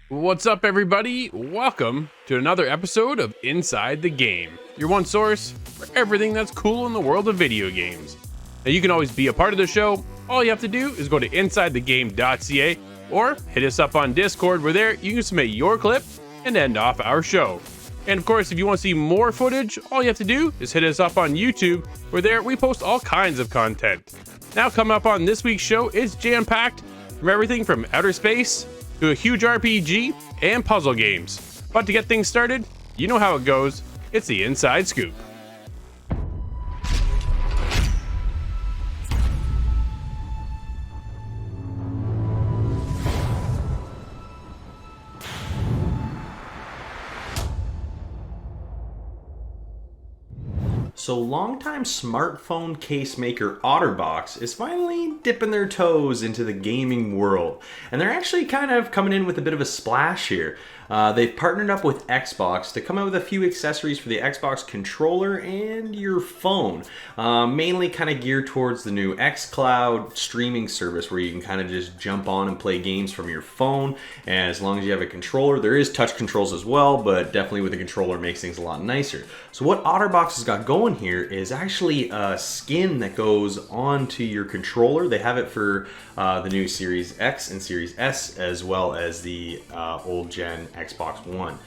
What's up, everybody? Welcome to another episode of Inside the Game, your one source for everything that's cool in the world of video games. Now, you can always be a part of the show. All you have to do is go to insidethegame.ca or hit us up on Discord, where there you can submit your clip and end off our show. And of course, if you want to see more footage, all you have to do is hit us up on YouTube, where there we post all kinds of content. Now, coming up on this week's show is jam-packed from everything from outer space to a huge RPG and puzzle games. But to get things started, you know how it goes. It's the Inside Scoop. So longtime smartphone case maker OtterBox is finally dipping their toes into the gaming world. And they're actually kind of coming in with a bit of a splash here. They've partnered up with Xbox to come out with a few accessories for the Xbox controller and your phone. Mainly kind of geared towards the new xCloud streaming service, where you can kind of just jump on and play games from your phone. And as long as you have a controller, there is touch controls as well, but definitely with a controller makes things a lot nicer. So what OtterBox has got going here is actually a skin that goes onto your controller. They have it for the new Series X and Series S, as well as the old gen Xbox One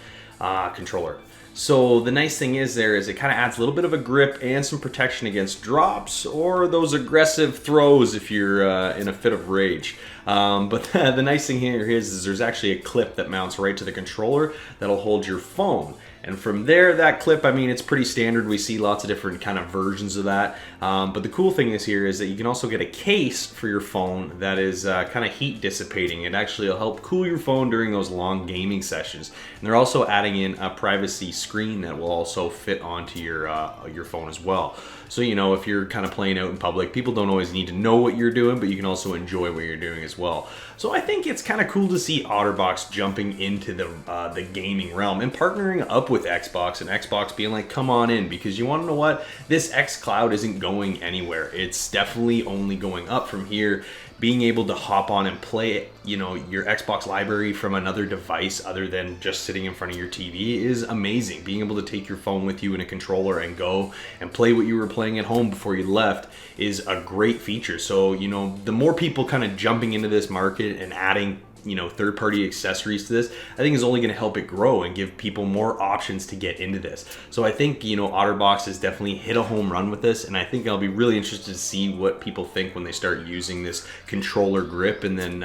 controller. So the nice thing is it kind of adds a little bit of a grip and some protection against drops or those aggressive throws if you're in a fit of rage. But the nice thing here is there's actually a clip that mounts right to the controller that'll hold your phone. And from there, that clip, I mean, it's pretty standard. We see lots of different kind of versions of that. But the cool thing is that you can also get a case for your phone that is kind of heat dissipating. It actually will help cool your phone during those long gaming sessions. And they're also adding in a privacy screen that will also fit onto your phone as well. So, you know, if you're kind of playing out in public, people don't always need to know what you're doing, but you can also enjoy what you're doing as well. So I think it's kind of cool to see OtterBox jumping into the gaming realm and partnering up with Xbox, and Xbox being like, come on in, because you want to know what? This xCloud isn't going anywhere. It's definitely only going up from here. Being able to hop on and play, you know, your Xbox library from another device other than just sitting in front of your TV is amazing. Being able to take your phone with you in a controller and go and play what you were playing at home before you left is a great feature. So, you know, the more people kind of jumping into this market and adding, you know, third-party accessories to this, I think is only going to help it grow and give people more options to get into this. So I think, you know, OtterBox has definitely hit a home run with this, and I think I'll be really interested to see what people think when they start using this controller grip and then,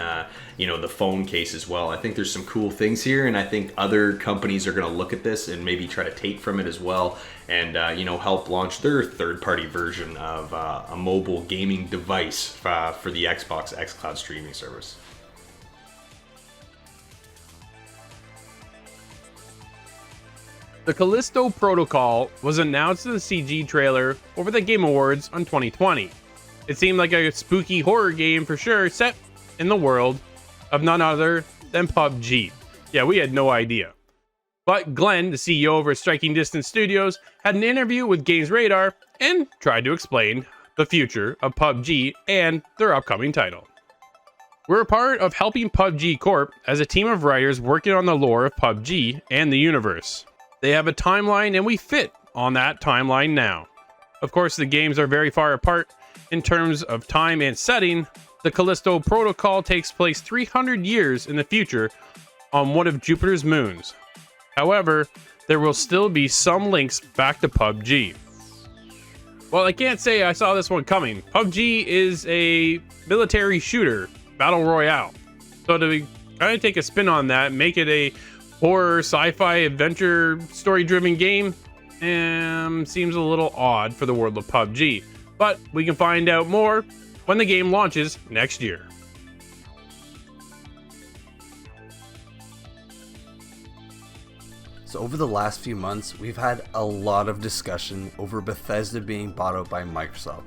you know, the phone case as well. I think there's some cool things here, and I think other companies are going to look at this and maybe try to take from it as well, and you know, help launch their third-party version of a mobile gaming device for the Xbox xCloud streaming service. The Callisto Protocol was announced in the CG trailer over the Game Awards on 2020. It seemed like a spooky horror game for sure, set in the world of none other than PUBG. Yeah, we had no idea. But Glenn, the CEO over Striking Distance Studios, had an interview with Games Radar and tried to explain the future of PUBG and their upcoming title. We're a part of helping PUBG Corp as a team of writers working on the lore of PUBG and the universe. They have a timeline and we fit on that timeline now. Of course, the games are very far apart in terms of time and setting. The Callisto Protocol takes place 300 years in the future on one of Jupiter's moons. However, there will still be some links back to PUBG. Well, I can't say I saw this one coming. PUBG is a military shooter, battle royale. So to kind of take a spin on that, make it a horror, sci-fi, adventure, story-driven game seems a little odd for the world of PUBG. But we can find out more when the game launches next year. So over the last few months, we've had a lot of discussion over Bethesda being bought out by Microsoft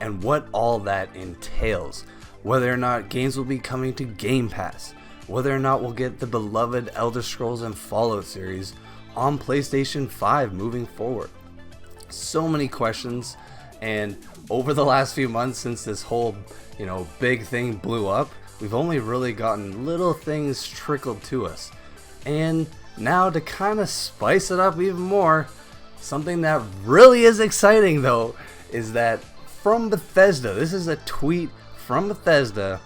and what all that entails. Whether or not games will be coming to Game Pass, whether or not we'll get the beloved Elder Scrolls and Fallout series on PlayStation 5 moving forward. So many questions, and over the last few months since this whole, big thing blew up, we've only really gotten little things trickled to us. And now to kind of spice it up even more, something that really is exciting though is that from Bethesda, this is a tweet from Bethesda,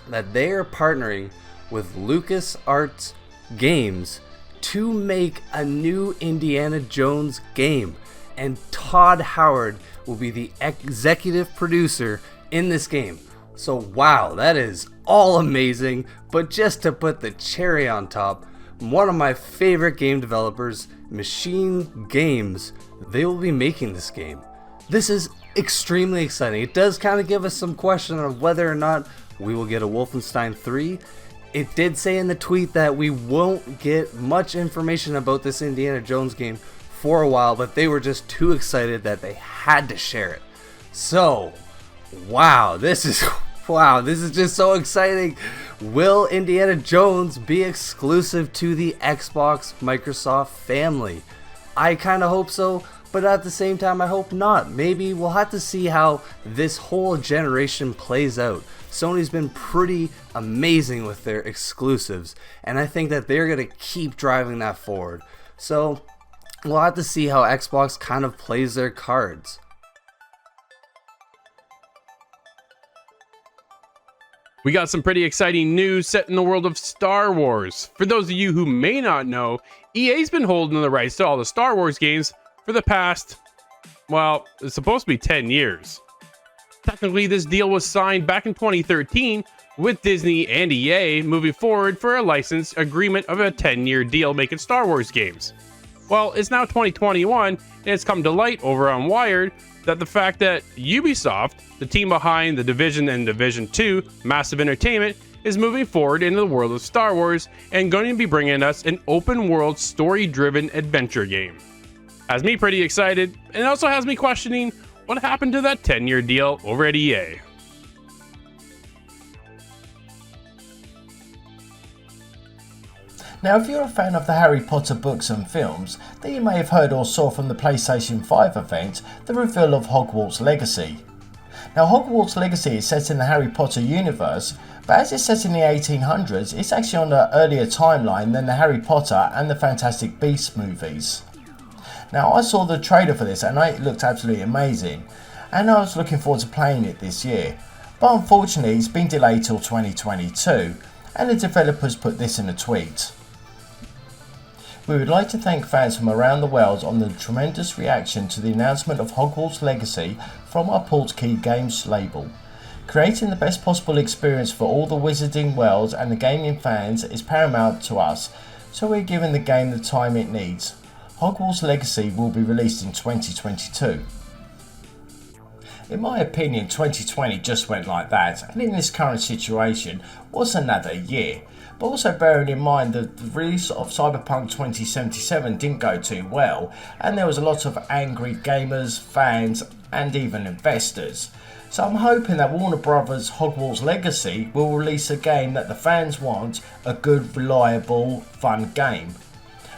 that they are partnering with LucasArts Games to make a new Indiana Jones game, and Todd Howard will be the executive producer in this game. So wow, that is all amazing. But just to put the cherry on top, one of my favorite game developers, Machine Games, they will be making this game. This is extremely exciting. It does kind of give us some question of whether or not we will get a Wolfenstein 3. It did say in the tweet that we won't get much information about this Indiana Jones game for a while, but they were just too excited that they had to share it. So, wow, this is just so exciting. Will Indiana Jones be exclusive to the Xbox Microsoft family? I kind of hope so, but at the same time I hope not. Maybe we'll have to see how this whole generation plays out. Sony's been pretty amazing with their exclusives, and I think that they're going to keep driving that forward. So we'll have to see how Xbox kind of plays their cards. We got some pretty exciting news set in the world of Star Wars. For those of you who may not know, EA's been holding the rights to all the Star Wars games for the past, well, it's supposed to be 10 years. Technically, this deal was signed back in 2013 with Disney and EA moving forward for a license agreement of a 10-year deal making Star Wars games. Well, it's now 2021, and it's come to light over on Wired that the fact that Ubisoft, the team behind The Division and Division 2, Massive Entertainment, is moving forward into the world of Star Wars and going to be bringing us an open-world, story-driven adventure game. Has me pretty excited, and it also has me questioning what happened to that 10-year deal over at EA. Now, if you're a fan of the Harry Potter books and films, then you may have heard or saw from the PlayStation 5 event the reveal of Hogwarts Legacy. Now, Hogwarts Legacy is set in the Harry Potter universe, but as it's set in the 1800s, it's actually on an earlier timeline than the Harry Potter and the Fantastic Beasts movies. Now, I saw the trailer for this and it looked absolutely amazing, and I was looking forward to playing it this year. But unfortunately, it's been delayed till 2022, and the developers put this in a tweet. We would like to thank fans from around the world on the tremendous reaction to the announcement of Hogwarts Legacy from our Portkey Games label. Creating the best possible experience for all the wizarding world and the gaming fans is paramount to us, so we're giving the game the time it needs. Hogwarts Legacy will be released in 2022. In my opinion, 2020 just went like that, and in this current situation, what's another year? But also bearing in mind that the release of Cyberpunk 2077 didn't go too well, and there was a lot of angry gamers, fans, and even investors. So I'm hoping that Warner Bros. Hogwarts Legacy will release a game that the fans want, a good, reliable, fun game.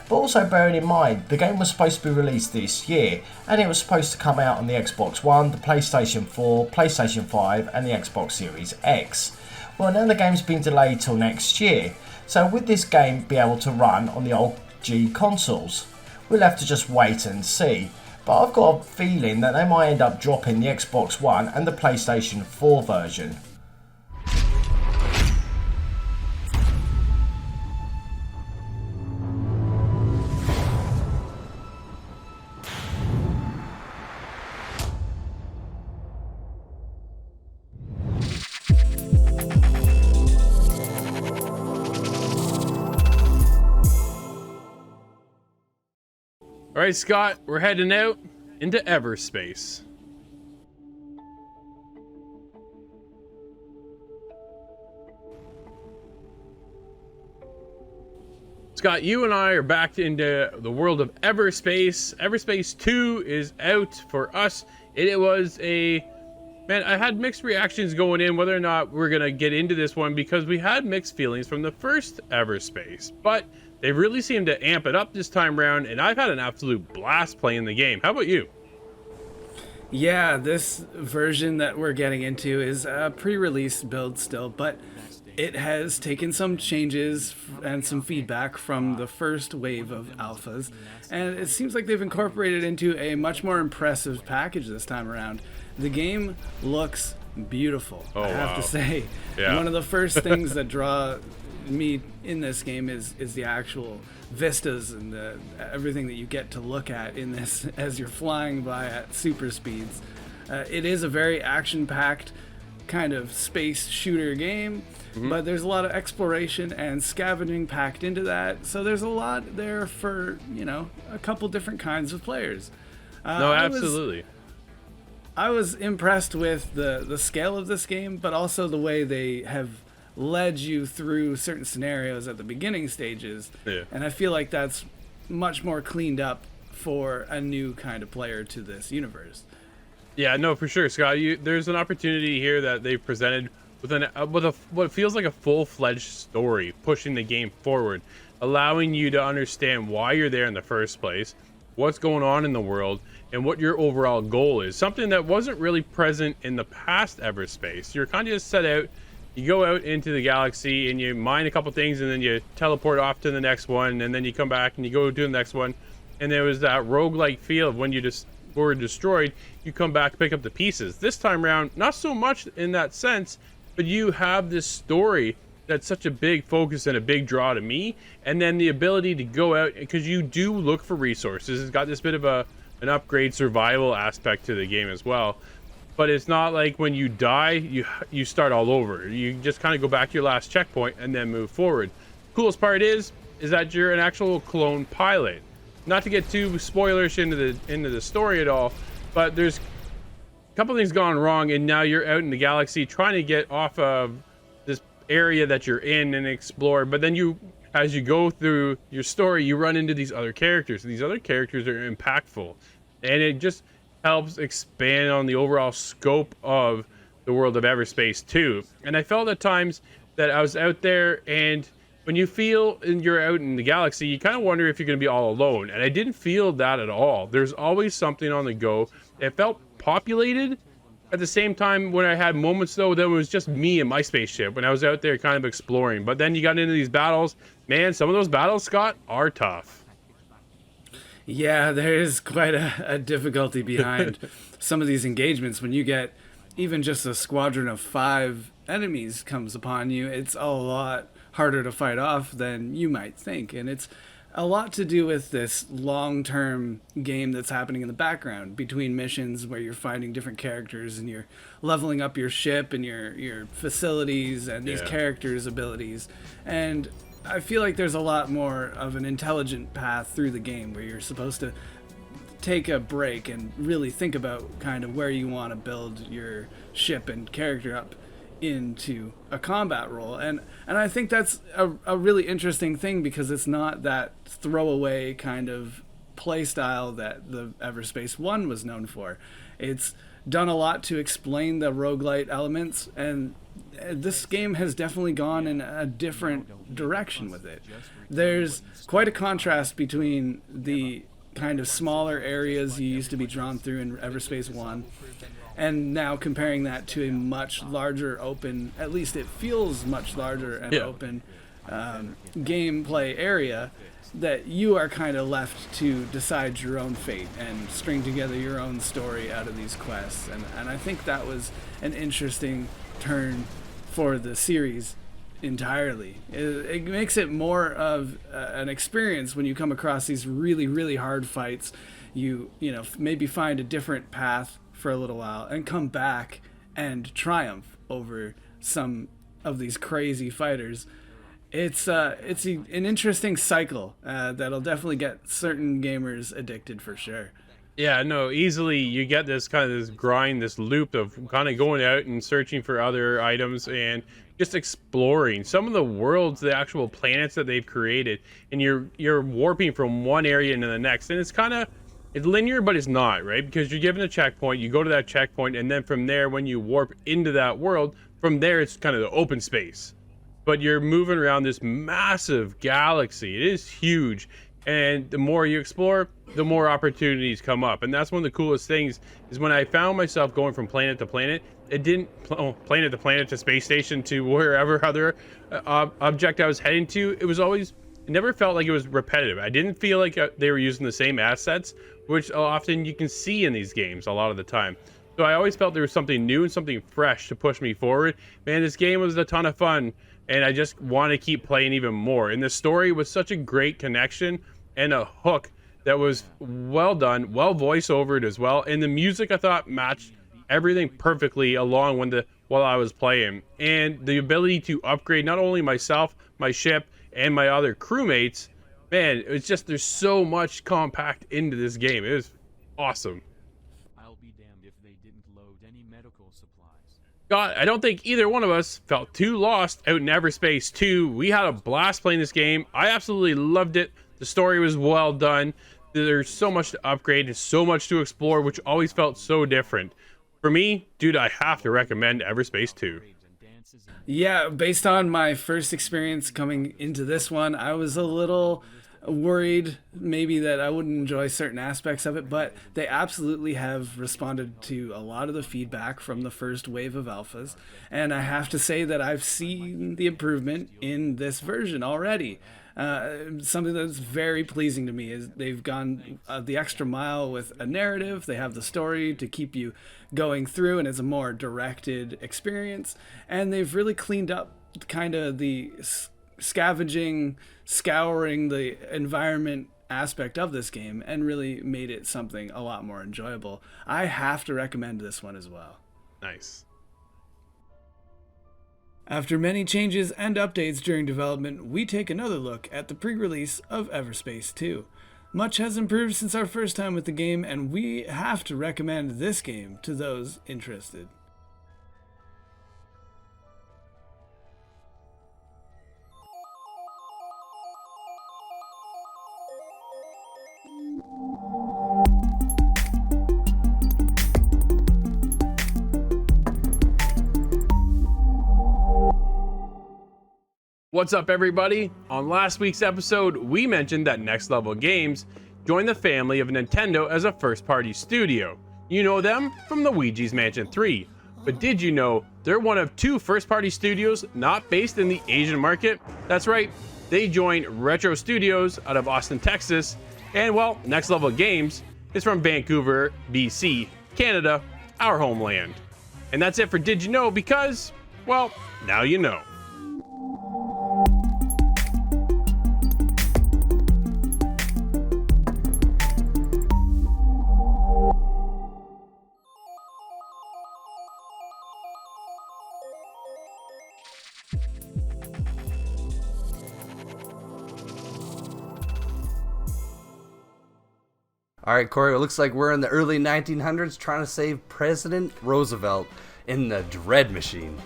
But also bearing in mind, the game was supposed to be released this year, and it was supposed to come out on the Xbox One, the PlayStation 4, PlayStation 5 and the Xbox Series X. Well, now the game's been delayed till next year, so would this game be able to run on the old G consoles? We'll have to just wait and see, but I've got a feeling that they might end up dropping the Xbox One and the PlayStation 4 version. All right, Scott, we're heading out into Everspace. Scott, you and I are back into the world of Everspace. Everspace 2 is out for us. It was a... Man, I had mixed reactions going in whether or not we're going to get into this one because we had mixed feelings from the first Everspace. But they really seem to amp it up this time around, and I've had an absolute blast playing the game. How about you? Yeah, this version that we're getting into is a pre-release build still, but it has taken some changes and some feedback from the first wave of alphas, and it seems like they've incorporated into a much more impressive package this time around. The game looks beautiful, I have to say. Yeah. One of the first things that draw me in this game is the actual vistas and everything that you get to look at in this as you're flying by at super speeds. It is a very action-packed kind of space shooter game, but there's a lot of exploration and scavenging packed into that, so there's a lot there for, you know, a couple different kinds of players. No, absolutely. I was impressed with the scale of this game, but also the way they have led you through certain scenarios at the beginning stages. Yeah. And I feel like that's much more cleaned up for a new kind of player to this universe. Yeah, no, for sure, Scott. There's an opportunity here that they've presented with what feels like a full-fledged story, pushing the game forward, allowing you to understand why you're there in the first place, what's going on in the world, and what your overall goal is. Something that wasn't really present in the past Everspace. You're kind of just set out, you go out into the galaxy and you mine a couple things, and then you teleport off to the next one, and then you come back and you go do the next one. And there was that roguelike feel of when you just were destroyed, you come back, pick up the pieces. This time around, not so much in that sense, but you have this story that's such a big focus and a big draw to me. And then the ability to go out, because you do look for resources. It's got this bit of an upgrade survival aspect to the game as well. But it's not like when you die, you start all over. You just kind of go back to your last checkpoint and then move forward. Coolest part is that you're an actual clone pilot. Not to get too spoilerish into the story at all, but there's a couple things gone wrong, and now you're out in the galaxy trying to get off of this area that you're in and explore. But then as you go through your story, you run into these other characters. These other characters are impactful, and it just helps expand on the overall scope of the world of Everspace 2. And I felt at times that I was out there, and when you feel you're out in the galaxy, you kind of wonder if you're going to be all alone. And I didn't feel that at all. There's always something on the go. It felt populated. At the same time, when I had moments, though, that was just me and my spaceship when I was out there kind of exploring. But then you got into these battles. Man, some of those battles, Scott, are tough. Yeah, there is quite a difficulty behind some of these engagements. When you get even just a squadron of 5 enemies comes upon you, it's a lot harder to fight off than you might think. And it's a lot to do with this long-term game that's happening in the background between missions where you're fighting different characters and you're leveling up your ship and your facilities and these characters' abilities. And I feel like there's a lot more of an intelligent path through the game where you're supposed to take a break and really think about kind of where you want to build your ship and character up into a combat role. And I think that's a really interesting thing, because it's not that throwaway kind of play style that the Everspace 1 was known for. It's done a lot to explain the roguelite elements, and this game has definitely gone in a different direction with it. There's quite a contrast between the kind of smaller areas you used to be drawn through in Everspace 1, and now comparing that to a much larger open, at least it feels much larger and open gameplay area that you are kind of left to decide your own fate and string together your own story out of these quests. And I think that was an interesting turn for the series entirely. It makes it more of an experience when you come across these really, really hard fights. You know, maybe find a different path for a little while and come back and triumph over some of these crazy fighters. It's an interesting cycle that'll definitely get certain gamers addicted for sure. Yeah, no, easily you get this kind of this grind, this loop of kind of going out and searching for other items and just exploring some of the worlds, the actual planets that they've created, and you're warping from one area into the next, and it's linear, but it's not, right? Because you're given a checkpoint, you go to that checkpoint, and then from there, when you warp into that world, from there it's kind of the open space. But you're moving around this massive galaxy. It is huge. And the more you explore, the more opportunities come up. And that's one of the coolest things is when I found myself going from planet to planet, it didn't, planet to planet to space station to wherever other object I was heading to. It was always, it never felt like it was repetitive. I didn't feel like they were using the same assets, which often you can see in these games a lot of the time. So I always felt there was something new and something fresh to push me forward. Man, this game was a ton of fun, and I just want to keep playing even more. And the story was such a great connection and a hook that was well done, well voice-overed as well. And the music, I thought, matched everything perfectly along while I was playing. And the ability to upgrade not only myself, my ship, and my other crewmates, man, it's just, there's so much compact into this game. It was awesome. I'll be damned if they didn't load any medical supplies. God, I don't think either one of us felt too lost out in Everspace 2. We had a blast playing this game. I absolutely loved it. The story was well done. There's so much to upgrade and so much to explore, which always felt so different. For me, dude, I have to recommend Everspace 2. Yeah, based on my first experience coming into this one, I was a little worried maybe that I wouldn't enjoy certain aspects of it, but they absolutely have responded to a lot of the feedback from the first wave of alphas, and I have to say that I've seen the improvement in this version already. Something that's very pleasing to me is they've gone the extra mile with a narrative. They have the story to keep you going through, and it's a more directed experience, and they've really cleaned up kind of the scouring the environment aspect of this game and really made it something a lot more enjoyable. I have to recommend this one as well. Nice. After many changes and updates during development, we take another look at the pre-release of Everspace 2. Much has improved since our first time with the game, and we have to recommend this game to those interested. What's up, everybody? On last week's episode, we mentioned that Next Level Games joined the family of Nintendo as a first-party studio. You know them from the Luigi's Mansion 3. But did you know they're one of 2 first-party studios not based in the Asian market? That's right, they joined Retro Studios out of Austin, Texas, and well, Next Level Games is from Vancouver, BC, Canada, our homeland. And that's it for Did You Know, because, well, now you know. All right, Corey, it looks like we're in the early 1900s trying to save President Roosevelt in the Dread Machine.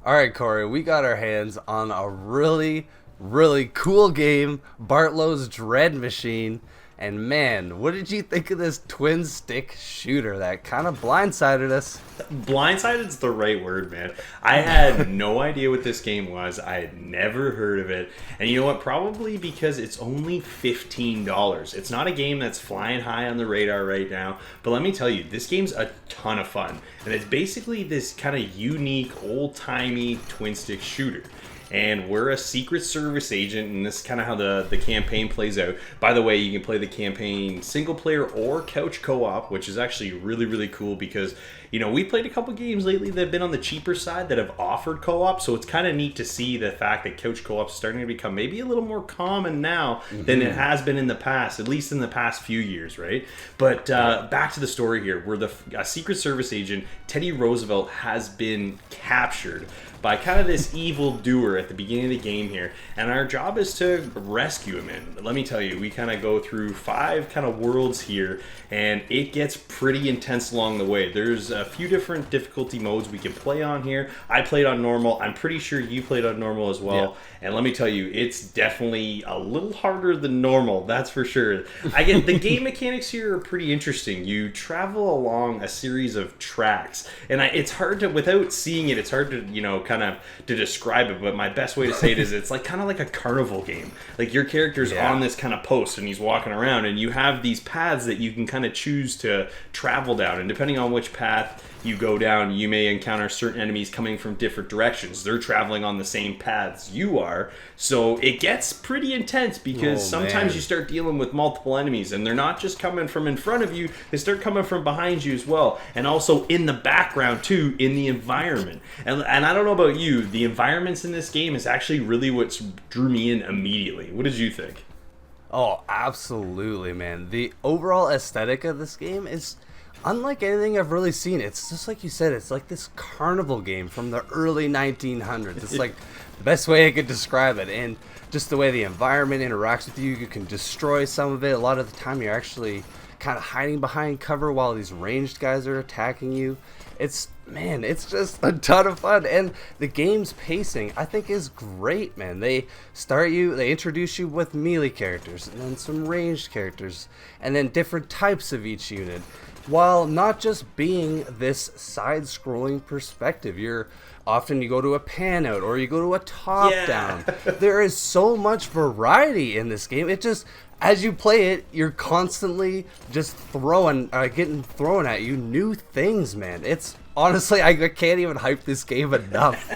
Alright, Corey, we got our hands on a really cool game, Bartlow's Dread Machine. And man, what did you think of this twin stick shooter that kind of blindsided us? Blindsided's the right word, man. I had no idea what this game was. I had never heard of it. And you know what? Probably because it's only $15. It's not a game that's flying high on the radar right now. But let me tell you, this game's a ton of fun. And it's basically this kind of unique, old-timey twin stick shooter. And we're a Secret Service agent, and this is kind of how the campaign plays out. By the way, you can play the campaign single player or couch co-op, which is actually really cool because, you know, we played a couple games lately that have been on the cheaper side that have offered co-op, so it's kind of neat to see the fact that couch co-op is starting to become maybe a little more common now than it has been in the past, at least in the past few years, right? But back to the story here. We're a Secret Service agent. Teddy Roosevelt has been captured by kind of this evil doer, at the beginning of the game here, and our job is to rescue him. And let me tell you, we kind of go through 5 kind of worlds here, and it gets pretty intense along the way. There's a few different difficulty modes we can play on here. I played on normal. I'm pretty sure you played on normal as well. Yeah. And let me tell you, it's definitely a little harder than normal, that's for sure. The game mechanics here are pretty interesting. You travel along a series of tracks, and it's hard to, without seeing it, it's hard to, kind of to describe it, but my best way to say it is it's like kind of like a carnival game. Like your character's on this kind of post, and he's walking around, and you have these paths that you can kind of choose to travel down, and depending on which path you go down, you may encounter certain enemies coming from different directions. They're traveling on the same paths you are, so it gets pretty intense because sometimes you start dealing with multiple enemies, and they're not just coming from in front of you, they start coming from behind you as well, and also in the background too, in the environment. And I don't know about you, the environments in this game is actually really what drew me in immediately. What did you think? Oh, absolutely, man. The overall aesthetic of this game is unlike anything I've really seen. It's just like you said, it's like this carnival game from the early 1900s. It's like the best way I could describe it. And just the way the environment interacts with you, you can destroy some of it. A lot of the time you're actually kind of hiding behind cover while these ranged guys are attacking you. It's just a ton of fun, and the game's pacing I think is great, man. They introduce you with melee characters, and then some ranged characters, and then different types of each unit, while not just being this side-scrolling perspective. You go to a pan out, or you go to a top down. There is so much variety in this game. It just, as you play it, you're constantly just getting thrown at you new things, man. It's honestly, I can't even hype this game enough.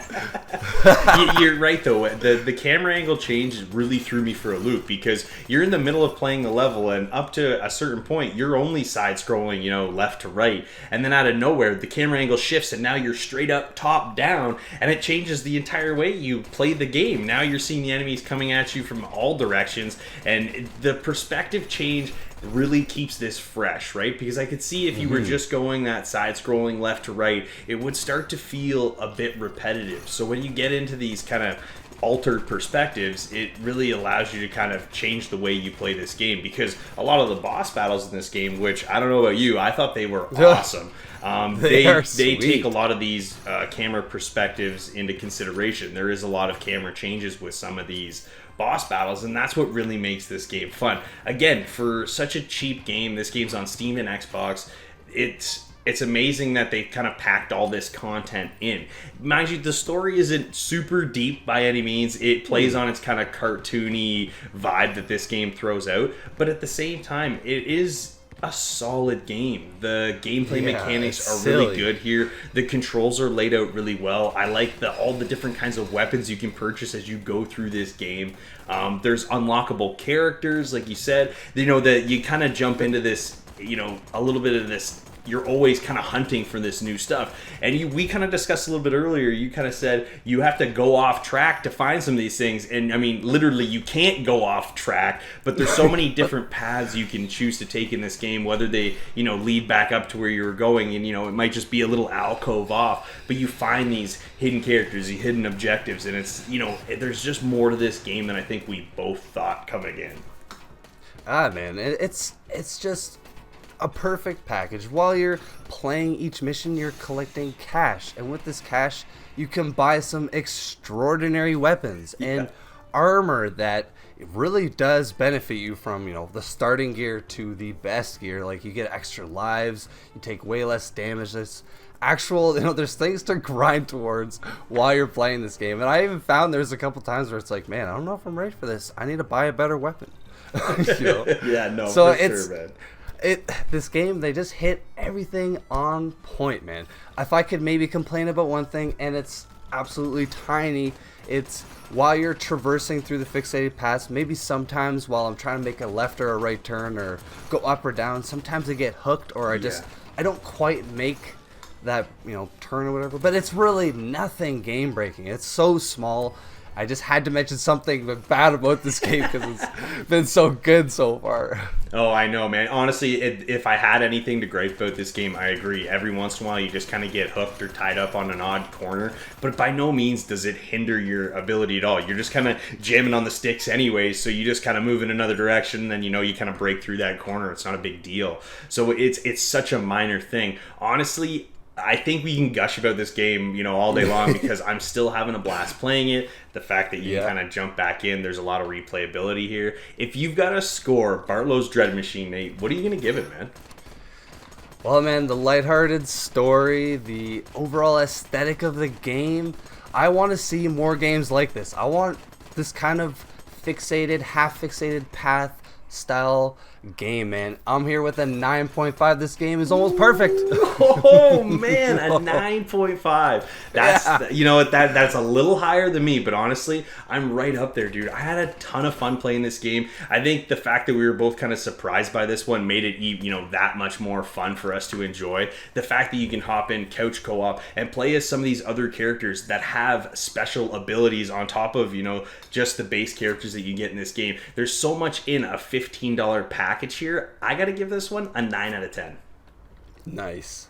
You're right, though. The camera angle change really threw me for a loop, because you're in the middle of playing the level, and up to a certain point, you're only side-scrolling, left to right. And then out of nowhere, the camera angle shifts, and now you're straight up, top down, and it changes the entire way you play the game. Now you're seeing the enemies coming at you from all directions, and the perspective change really keeps this fresh, right? Because I could see if you were just going that side-scrolling left to right, it would start to feel a bit repetitive. So when you get into these kind of altered perspectives, it really allows you to kind of change the way you play this game, because a lot of the boss battles in this game, which I don't know about you, I thought they were awesome. They take a lot of these camera perspectives into consideration. There is a lot of camera changes with some of these boss battles, and that's what really makes this game fun. Again, for such a cheap game, this game's on Steam and Xbox, it's amazing that they kind of packed all this content in. Mind you, the story isn't super deep by any means. It plays on its kind of cartoony vibe that this game throws out, but at the same time, it is a solid game. The gameplay mechanics are really good here. The controls are laid out really well. I like all the different kinds of weapons you can purchase as you go through this game. There's unlockable characters, like you said. That you kind of jump into this, a little bit of this. You're always kind of hunting for this new stuff. And we kind of discussed a little bit earlier, you kind of said you have to go off track to find some of these things. And I mean, literally, you can't go off track, but there's so many different paths you can choose to take in this game, whether they, lead back up to where you were going, and, it might just be a little alcove off, but you find these hidden characters, these hidden objectives, and it's, there's just more to this game than I think we both thought coming in. Man, it's just a perfect package. While you're playing each mission, you're collecting cash, and with this cash you can buy some extraordinary weapons and armor that really does benefit you from the starting gear to the best gear. Like, you get extra lives, you take way less damage. There's there's things to grind towards while you're playing this game, and I even found there's a couple times where it's like, man, I don't know if I'm ready for this, I need to buy a better weapon. Yeah, no, so for sure, man. This game, they just hit everything on point, man. If I could maybe complain about one thing, and it's absolutely tiny, it's while you're traversing through the fixated paths, maybe sometimes while I'm trying to make a left or a right turn or go up or down, sometimes I get hooked, or I don't quite make that turn or whatever. But it's really nothing game breaking. It's so small. I just had to mention something bad about this game because it's been so good so far. Oh, I know, man. Honestly, if I had anything to gripe about this game, I agree. Every once in a while, you just kind of get hooked or tied up on an odd corner, but by no means does it hinder your ability at all. You're just kind of jamming on the sticks anyway, so you just kind of move in another direction, and you kind of break through that corner. It's not a big deal. So it's such a minor thing. Honestly, I think we can gush about this game, all day long because I'm still having a blast playing it. The fact that you can kind of jump back in, there's a lot of replayability here. If you've got to score Bartlow's Dread Machine, Nate, what are you going to give it, man? Well, man, the lighthearted story, the overall aesthetic of the game, I want to see more games like this. I want this kind of half-fixated path style game, man. I'm here with a 9.5. This game is almost perfect. Oh man, a 9.5. That's you know what, that's a little higher than me, but honestly, I'm right up there, dude. I had a ton of fun playing this game. I think the fact that we were both kind of surprised by this one made it that much more fun for us to enjoy. The fact that you can hop in couch co-op and play as some of these other characters that have special abilities on top of just the base characters that you get in this game. There's so much in a $15 package here. I gotta give this one a 9 out of 10. Nice.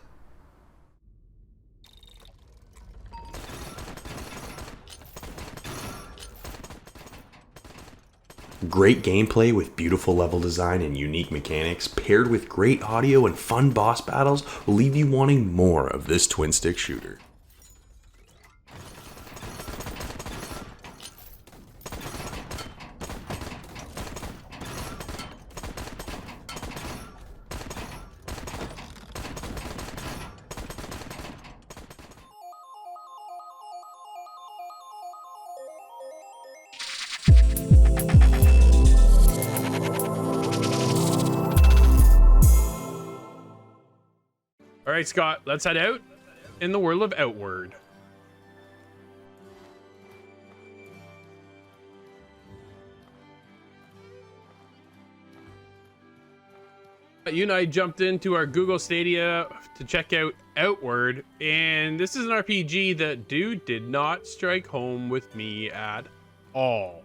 Great gameplay with beautiful level design and unique mechanics paired with great audio and fun boss battles will leave you wanting more of this twin stick shooter. All right, Scott, let's head out in the world of Outward. You and I jumped into our Google Stadia to check out Outward, and this is an RPG that, dude, did not strike home with me at all.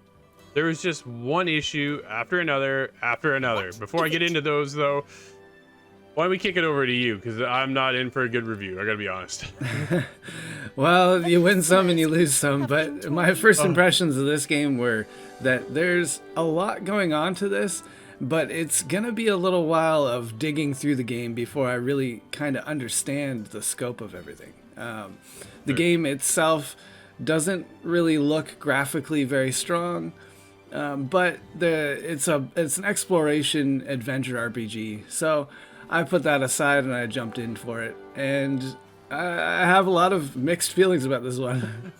There was just one issue after another after another. Before I get into those, though, why don't we kick it over to you? Because I'm not in for a good review. I gotta be honest. Well, you win some and you lose some, but my first impressions of this game were that there's a lot going on to this, but it's gonna be a little while of digging through the game before I really kind of understand the scope of everything. The game itself doesn't really look graphically very strong, but it's an exploration adventure RPG. So I put that aside and I jumped in for it, and I have a lot of mixed feelings about this one.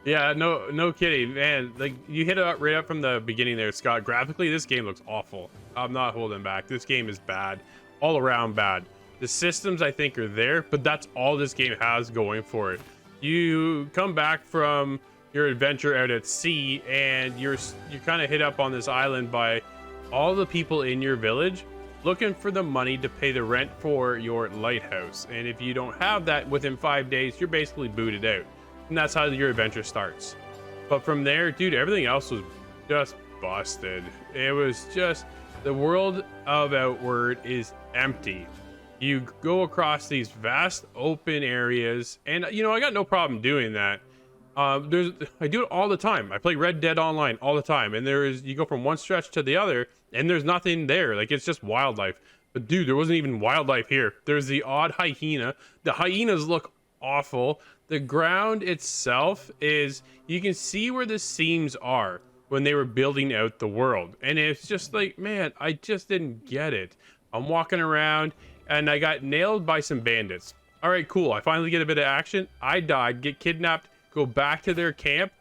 Yeah, no kidding, man. Like, you hit it right up from the beginning there, Scott. Graphically, this game looks awful. I'm not holding back. This game is bad, all around bad. The systems, I think, are there, but that's all this game has going for it. You come back from your adventure out at sea, and you're kind of hit up on this island by all the people in your village looking for the money to pay the rent for your lighthouse. And if you don't have that within 5 days, you're basically booted out. And that's how your adventure starts. But from there, dude, everything else was just busted. It was just, the world of Outward is empty. You go across these vast open areas, and I got no problem doing that. I do it all the time. I play Red Dead Online all the time, and you go from one stretch to the other, and there's nothing there. Like, it's just wildlife. But dude, there wasn't even wildlife here. There's the odd hyena. The hyenas look awful. The ground itself is, you can see where the seams are when they were building out the world. And it's just like, man, I just didn't get it. I'm walking around and I got nailed by some bandits. All right, cool. I finally get a bit of action. I died, get kidnapped, go back to their camp,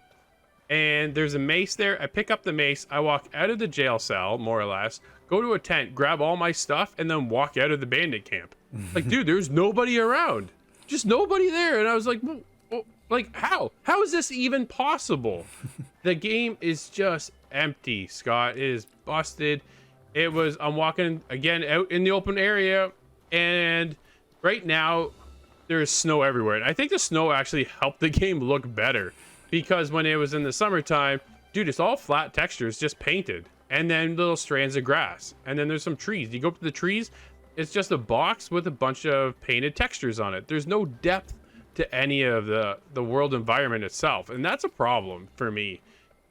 and there's a mace there. I pick up the mace. I walk out of the jail cell, more or less, go to a tent, grab all my stuff, and then walk out of the bandit camp. Like, dude, there's nobody around. Just nobody there. And I was like, like, how is this even possible? The game is just empty, Scott. It is busted. I'm walking again out in the open area, and right now there's snow everywhere. And I think the snow actually helped the game look better. because when it was in the summertime, dude, it's all flat textures, just painted, and then little strands of grass, and then there's some trees. You go up to the trees, it's just a box with a bunch of painted textures on it. There's no depth to any of the world environment itself, and that's a problem for me.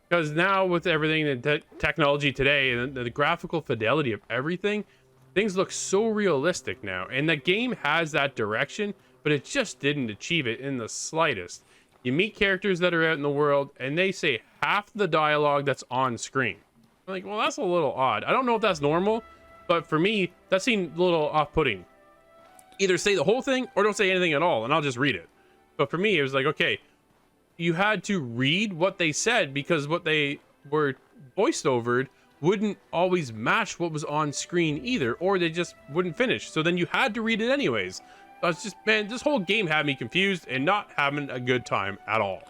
Because now with everything, the technology today, and the graphical fidelity of everything, things look so realistic now. And the game has that direction, but it just didn't achieve it in the slightest. You meet characters that are out in the world, and they say half the dialogue that's on screen. I'm like, well, that's a little odd. I don't know if that's normal, but for me, that seemed a little off-putting. Either say the whole thing, or don't say anything at all, and I'll just read it. But for me, it was like, okay, you had to read what they said because what they were voiced overed wouldn't always match what was on screen either, or they just wouldn't finish. So then you had to read it anyways. I was just, man, this whole game had me confused and not having a good time at all.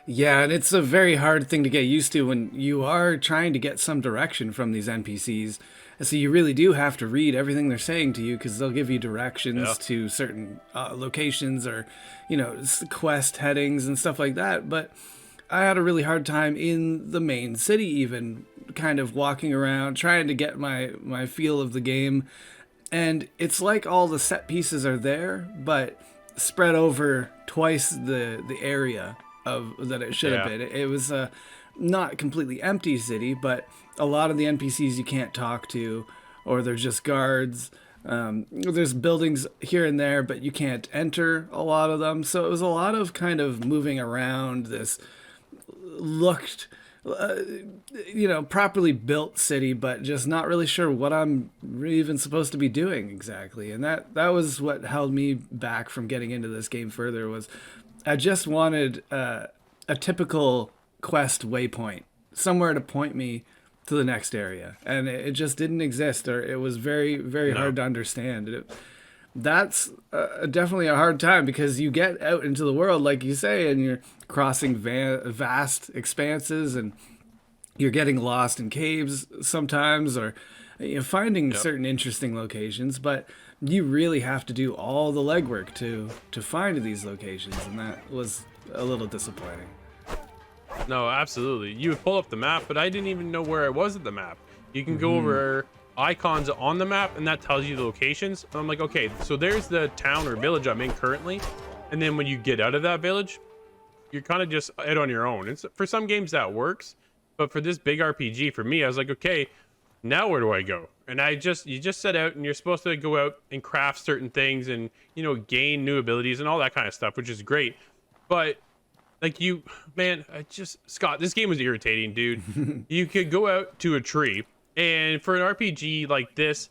Yeah, and it's a very hard thing to get used to when you are trying to get some direction from these NPCs. So you really do have to read everything they're saying to you, because they'll give you directions to certain locations or, quest headings and stuff like that. But I had a really hard time in the main city, even kind of walking around, trying to get my feel of the game. And it's like all the set pieces are there, but spread over twice the area of that it should have been. It was a not completely empty city, but a lot of the NPCs you can't talk to, or they're just guards. There's buildings here and there, but you can't enter a lot of them. So it was a lot of kind of moving around this looked, properly built city, but just not really sure what I'm even supposed to be doing exactly. And that was what held me back from getting into this game further. Was I just wanted a typical quest waypoint, somewhere to point me to the next area, and it just didn't exist, or it was very, very hard to understand. That's definitely a hard time, because you get out into the world, like you say, and you're crossing vast expanses, and you're getting lost in caves sometimes, or finding certain interesting locations, but you really have to do all the legwork to find these locations, and that was a little disappointing. No, absolutely. You would pull up the map, but I didn't even know where I was at the map. You can go over icons on the map, and that tells you the locations. And I'm like, okay, so there's the town or village I'm in currently. And then when you get out of that village, you're kind of just out on your own. And for some games that works, but for this big RPG, for me, I was like, okay, now where do I go? And you just set out, and you're supposed to go out and craft certain things and, gain new abilities and all that kind of stuff, which is great. But like Scott, this game was irritating, dude. You could go out to a tree, and for an RPG like this,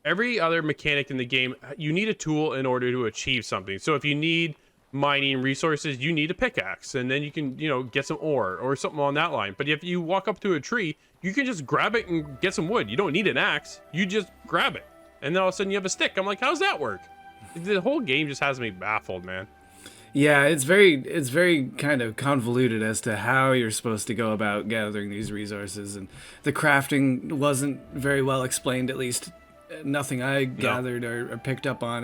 every other mechanic in the game, you need a tool in order to achieve something. So if you need mining resources, you need a pickaxe, and then you can, get some ore or something on that line. But if you walk up to a tree, you can just grab it and get some wood. You don't need an axe. You just grab it, and then all of a sudden you have a stick. I'm like, how's that work? The whole game just has me baffled, man. Yeah, it's very kind of convoluted as to how you're supposed to go about gathering these resources, and the crafting wasn't very well explained, at least nothing I gathered or picked up on.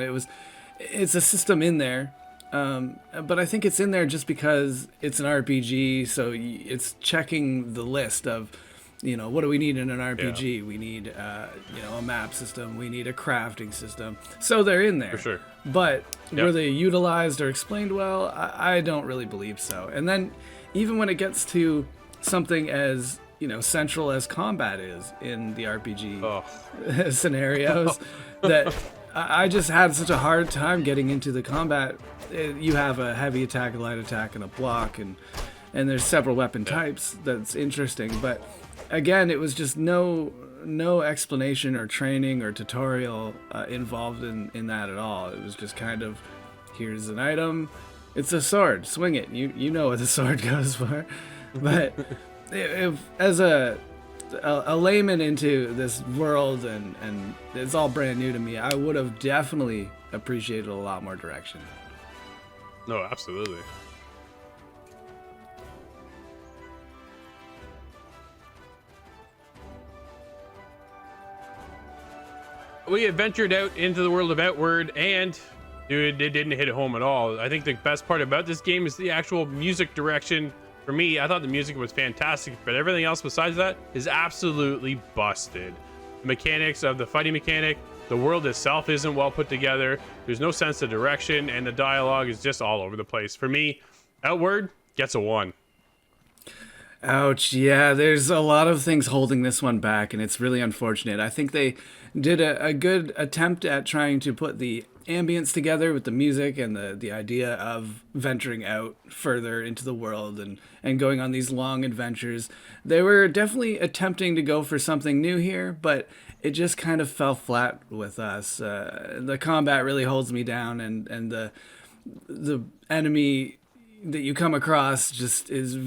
It's a system in there, but I think it's in there just because it's an RPG, so it's checking the list of, what do we need in an RPG? We need, a map system. We need a crafting system. So they're in there. For sure. But were they utilized or explained well? I don't really believe so. And then even when it gets to something as, central as combat is in the RPG scenarios, that I just had such a hard time getting into the combat. You have a heavy attack, a light attack, and a block, and there's several weapon types. That's interesting. But again, it was just no explanation or training or tutorial involved in that at all. It was just kind of, here's an item, it's a sword, swing it. You know what the sword goes for. But as a layman into this world, and it's all brand new to me, I would have definitely appreciated a lot more direction. No, absolutely. We adventured out into the world of Outward, and dude, it didn't hit home at all. I think the best part about this game is the actual music direction For me, I thought the music was fantastic, but everything else besides that is absolutely busted. The mechanics of the fighting mechanic, the world itself isn't well put together, there's no sense of direction, and the dialogue is just all over the place. For me, Outward gets a 1. Ouch, yeah, there's a lot of things holding this one back, and it's really unfortunate. I think they did a good attempt at trying to put the ambience together with the music and the idea of venturing out further into the world and going on these long adventures. They were definitely attempting to go for something new here, but it just kind of fell flat with us. The combat really holds me down, and the enemy that you come across just is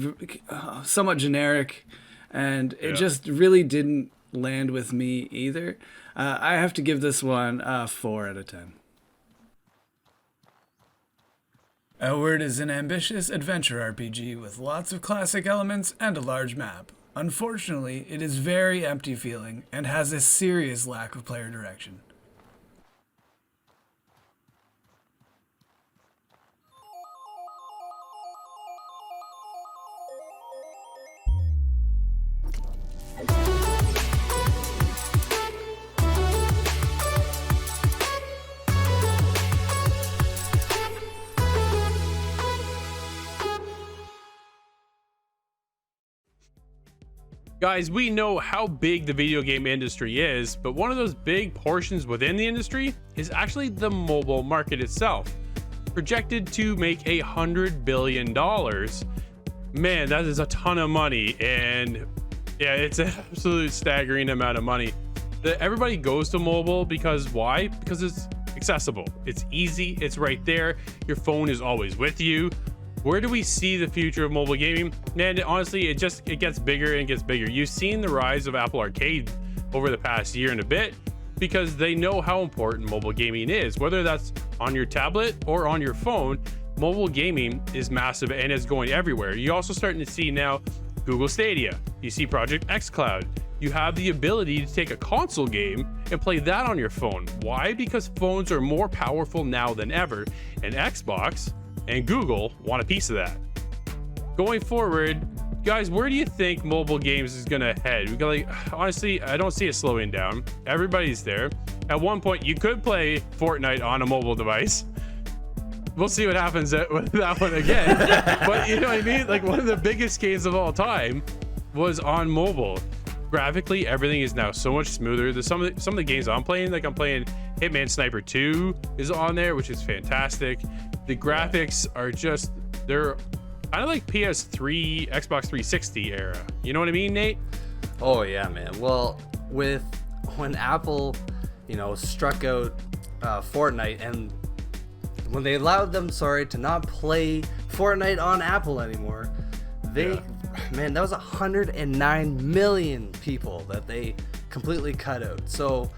somewhat generic, and it just really didn't land with me either. I have to give this one a 4 out of 10. Outward is an ambitious adventure RPG with lots of classic elements and a large map. Unfortunately, it is very empty feeling and has a serious lack of player direction. Guys, we know how big the video game industry is, but one of those big portions within the industry is actually the mobile market itself, projected to make $100 billion. Man, that is a ton of money, and yeah, it's an absolute staggering amount of money. Everybody goes to mobile because why? Because it's accessible, it's easy, it's right there, your phone is always with you. Where do we see the future of mobile gaming? And honestly, it gets bigger and gets bigger. You've seen the rise of Apple Arcade over the past year and a bit because they know how important mobile gaming is. Whether that's on your tablet or on your phone, mobile gaming is massive and is going everywhere. You're also starting to see now Google Stadia. You see Project xCloud. You have the ability to take a console game and play that on your phone. Why? Because phones are more powerful now than ever, and Xbox and Google want a piece of that. Going forward, guys, where do you think mobile games is gonna head? Honestly, I don't see it slowing down. Everybody's there. At one point, you could play Fortnite on a mobile device. We'll see what happens with that one again. But you know what I mean? Like, one of the biggest games of all time was on mobile. Graphically, everything is now so much smoother. There's some of the games I'm playing, like I'm playing Hitman Sniper 2 is on there, which is fantastic. The graphics are just, they're kind of like PS3, Xbox 360 era. You know what I mean, Nate? Oh yeah, man. Well, when Apple, struck out Fortnite, and when they allowed them, to not play Fortnite on Apple anymore, man, that was 109 million people that they completely cut out. So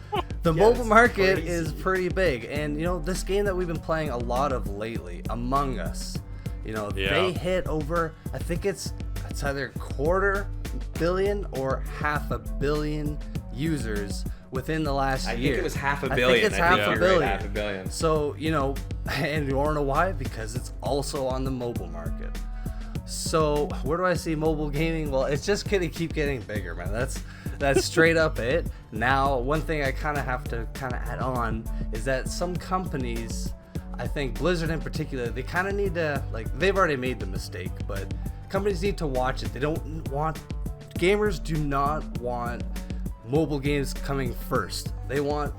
the mobile market is pretty big, and this game that we've been playing a lot of lately, Among Us, they hit over, I think it's either 250 million or 500 million users within the last year. I think it was 500 million. I think it's half a billion. Right, 500 million. So, and you want to know why? Because it's also on the mobile market. So where do I see mobile gaming? Well, it's just gonna keep getting bigger, man. That's straight up it. Now, one thing I kind of have to add on is that some companies, I think Blizzard in particular, they kind of need to, they've already made the mistake, but companies need to watch it. Gamers do not want mobile games coming first. They want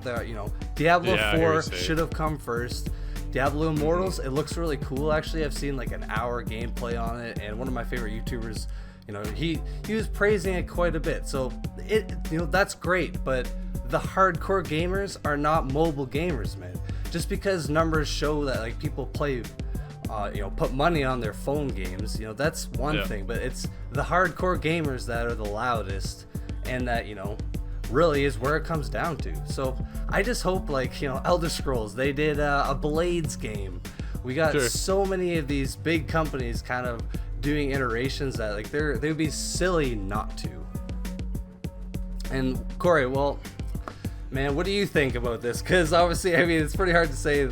Diablo 4 should have come first. Diablo Immortals, it looks really cool. Actually, I've seen an hour gameplay on it, and one of my favorite YouTubers, he was praising it quite a bit. So that's great, but the hardcore gamers are not mobile gamers, man. Just because numbers show that people play, put money on their phone games, that's one thing. But it's the hardcore gamers that are the loudest, and that really is where it comes down to. So I just hope Elder Scrolls, they did a Blades game. We got so many of these big companies kind of doing iterations that they'd be silly not to. And Corey, well, man, what do you think about this? Because obviously, it's pretty hard to say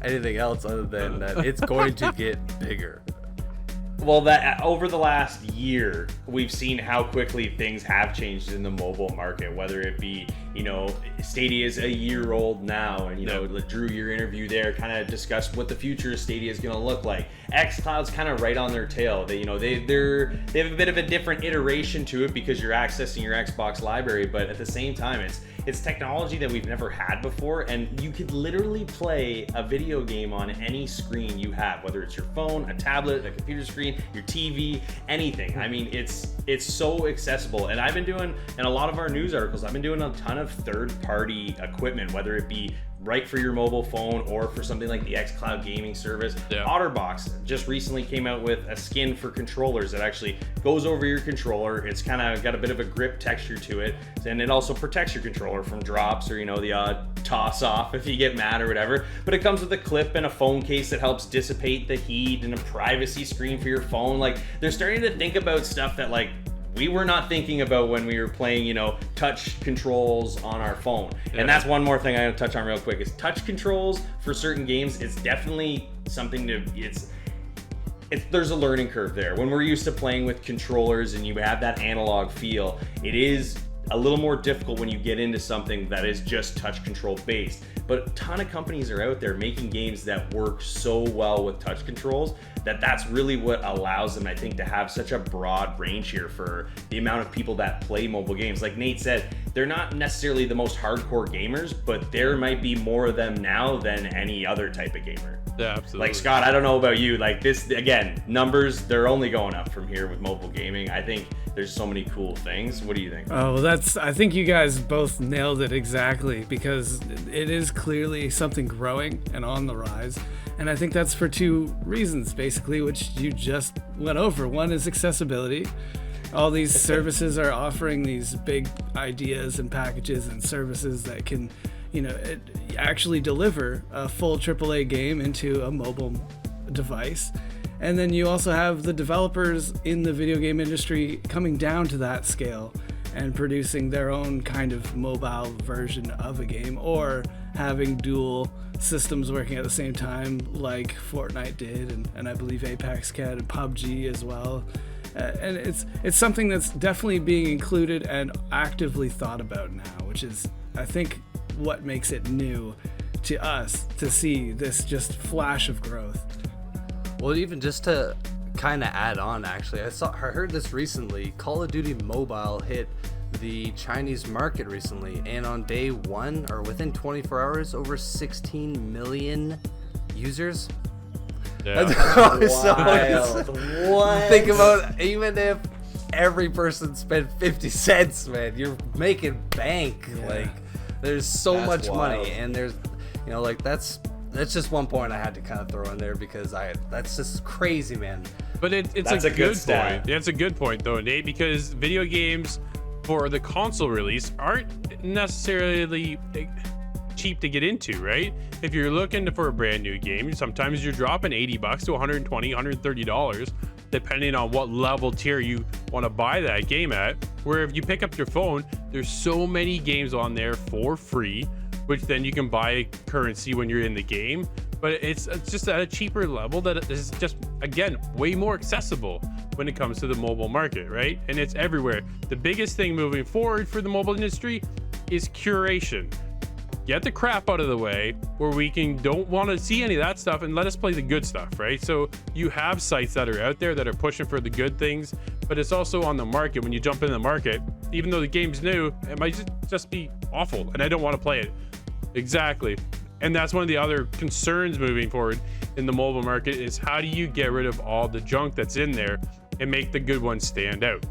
anything else other than that it's going to get bigger. Well, that over the last year, we've seen how quickly things have changed in the mobile market. Whether it be, Stadia is a year old now, and Drew, your interview there kind of discussed what the future of Stadia is going to look like. xCloud's kind of right on their tail. They have a bit of a different iteration to it because you're accessing your Xbox library, but at the same time, it's technology that we've never had before, and you could literally play a video game on any screen you have, whether it's your phone, a tablet, a computer screen, your TV, anything. I mean, it's so accessible. And I've been doing, in a lot of our news articles, I've been doing a ton of third-party equipment, whether it be right for your mobile phone or for something like the xCloud gaming service. Yeah. OtterBox just recently came out with a skin for controllers that actually goes over your controller. It's kind of got a bit of a grip texture to it, and it also protects your controller from drops or the odd toss off if you get mad or whatever. But it comes with a clip and a phone case that helps dissipate the heat, and a privacy screen for your phone. Like, they're starting to think about stuff that we were not thinking about when we were playing, touch controls on our phone. Yeah. And that's one more thing I want to touch on real quick is touch controls for certain games. It's definitely something there's a learning curve there. When we're used to playing with controllers and you have that analog feel, it is a little more difficult when you get into something that is just touch control based. But a ton of companies are out there making games that work so well with touch controls that's really what allows them, I think, to have such a broad range here for the amount of people that play mobile games. Like Nate said, they're not necessarily the most hardcore gamers, but there might be more of them now than any other type of gamer. Yeah, absolutely. Like, Scott, I don't know about you. Like, this, again, numbers, they're only going up from here with mobile gaming. I think there's so many cool things. What do you think? Oh, well, I think you guys both nailed it exactly, because it is clearly something growing and on the rise. And I think that's for two reasons, basically, which you just went over. One is accessibility. All these services are offering these big ideas and packages and services that can, actually deliver a full AAA game into a mobile device. And then you also have the developers in the video game industry coming down to that scale and producing their own kind of mobile version of a game, or having dual systems working at the same time like Fortnite did, and I believe Apex can, and PUBG as well. And it's something that's definitely being included and actively thought about now, which is, I think, what makes it new to us to see this just flash of growth. Well, even just to kind of add on, actually, I heard this recently. Call of Duty Mobile hit the Chinese market recently, and on day one, or within 24 hours, over 16 million users. Yeah. What? Think about, even if every person spent 50 cents, man, you're making bank. Yeah. Like, there's so That's much wild. money, and there's, that's just one point I had to kind of throw in there, because that's just crazy, man. But it's That's a a good good stat. point. Yeah, it's a good point though, Nate, because video games for the console release aren't necessarily cheap to get into, right? If you're looking for a brand new game, sometimes you're dropping $80 to $120, $130, depending on what level tier you want to buy that game at. Where if you pick up your phone, there's so many games on there for free, which then you can buy currency when you're in the game. But it's just at a cheaper level that is just, again, way more accessible when it comes to the mobile market, right? And it's everywhere. The biggest thing moving forward for the mobile industry is curation. Get the crap out of the way where we don't want to see any of that stuff, and let us play the good stuff, right? So you have sites that are out there that are pushing for the good things, but it's also on the market. When you jump in the market, even though the game's new, it might just be awful, and I don't want to play it. Exactly. And that's one of the other concerns moving forward in the mobile market, is how do you get rid of all the junk that's in there and make the good ones stand out?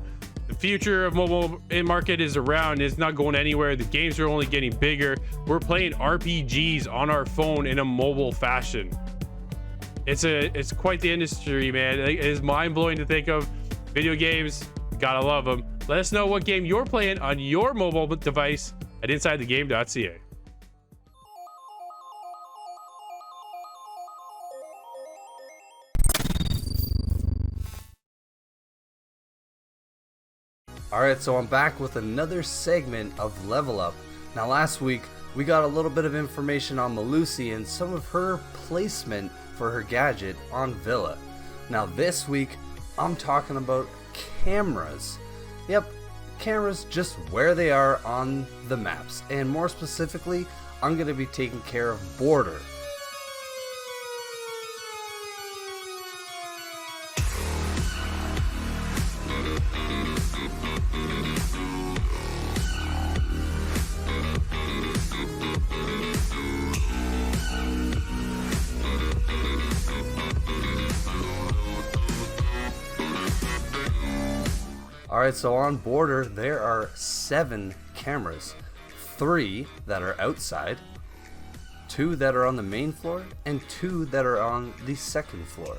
The future of mobile market is around. It's not going anywhere. The games are only getting bigger. We're playing RPGs on our phone in a mobile fashion. It's quite the industry, man. It is mind-blowing to think of. Video games, gotta love them. Let us know what game you're playing on your mobile device at insidethegame.ca. Alright, so I'm back with another segment of LvL Up. Now, last week, we got a little bit of information on Malusi and some of her placement for her gadget on Villa. Now, this week, I'm talking about cameras. Yep, cameras just where they are on the maps. And more specifically, I'm going to be taking care of Border. Alright, so on Border, there are 7 cameras. 3 that are outside, 2 that are on the main floor, and 2 that are on the second floor.